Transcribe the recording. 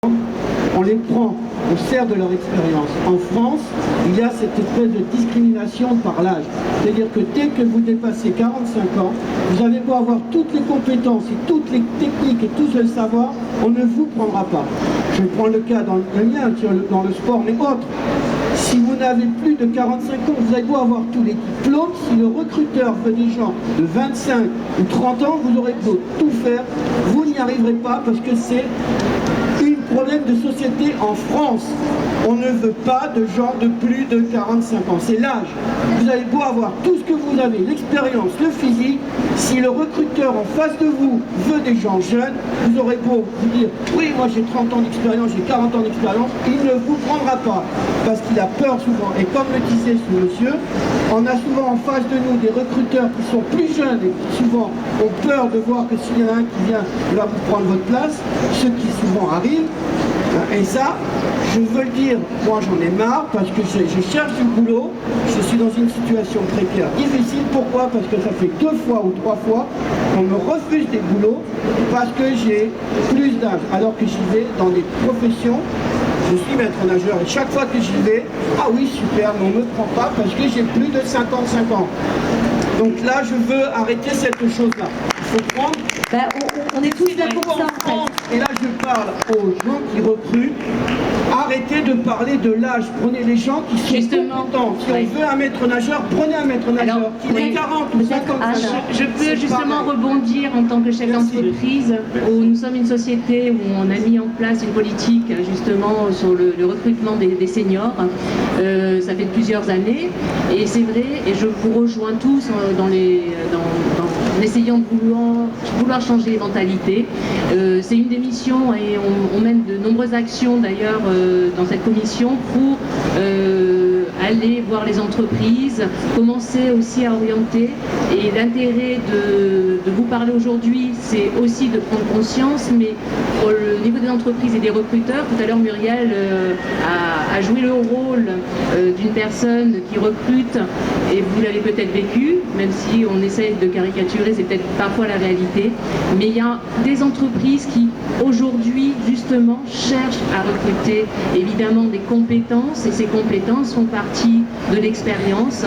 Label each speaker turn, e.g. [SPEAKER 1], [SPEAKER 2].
[SPEAKER 1] on les prend, on sert de leur expérience. En France, il y a cette espèce de discrimination par l'âge. C'est-à-dire que dès que vous dépassez 45 ans, vous avez beau avoir toutes les compétences et toutes les techniques et tout le savoir, on ne vous prendra pas. Je prends le cas dans le mien, dans le sport, mais autres. Si vous n'avez plus de 45 ans, vous avez beau avoir tous les diplômes, si le recruteur veut des gens de 25 ou 30 ans, vous aurez beau tout faire, vous n'y arriverez pas parce que c'est problème de société en France. On ne veut pas de gens de plus de 45 ans. C'est l'âge. Vous avez beau avoir tout ce que vous avez, l'expérience, le physique, si le recruteur en face de vous veut des gens jeunes, vous aurez beau vous dire « Oui, moi j'ai 30 ans d'expérience, j'ai 40 ans d'expérience », il ne vous prendra pas. Parce qu'il a peur souvent. Et comme le disait ce monsieur, on a souvent en face de nous des recruteurs qui sont plus jeunes et qui souvent ont peur de voir que s'il y en a un qui vient va vous prendre votre place, ce qui souvent arrive. Et ça, je veux le dire, moi j'en ai marre parce que je cherche du boulot, je suis dans une situation précaire difficile. Pourquoi? Parce que ça fait 2 fois ou 3 fois qu'on me refuse des boulots parce que j'ai plus d'âge, alors que j'y vais dans des professions. Je suis maître nageur et chaque fois que j'y vais, ah oui super, mais on ne me prend pas parce que j'ai plus de 55 ans. Donc là, je veux arrêter cette chose-là. Il faut prendre...
[SPEAKER 2] on est tous là pour ça, en fait.
[SPEAKER 1] Et là, je parle aux gens qui recrutent. Arrêtez de parler de l'âge. Prenez les gens qui sont compétents. Si on veut un maître nageur, prenez un maître nageur. Qu'il ait 40 ou 50 ans.
[SPEAKER 3] Je peux justement rebondir en tant que chef d'entreprise, où nous sommes une société où on a mis en place une politique justement sur le recrutement des seniors. Ça fait plusieurs années. Et c'est vrai, et je vous rejoins tous en essayant de vouloir changer les mentalités. C'est une des missions et on mène de nombreuses actions d'ailleurs dans cette commission pour aller voir les entreprises, commencer aussi à orienter. Et l'intérêt de vous parler aujourd'hui, c'est aussi de prendre conscience, mais au niveau des entreprises et des recruteurs, tout à l'heure Muriel a joué le rôle d'une personne qui recrute, et vous l'avez peut-être vécu, même si on essaie de caricaturer, c'est peut-être parfois la réalité, mais il y a des entreprises qui aujourd'hui justement cherchent à recruter évidemment des compétences, et ces compétences font partie de l'expérience.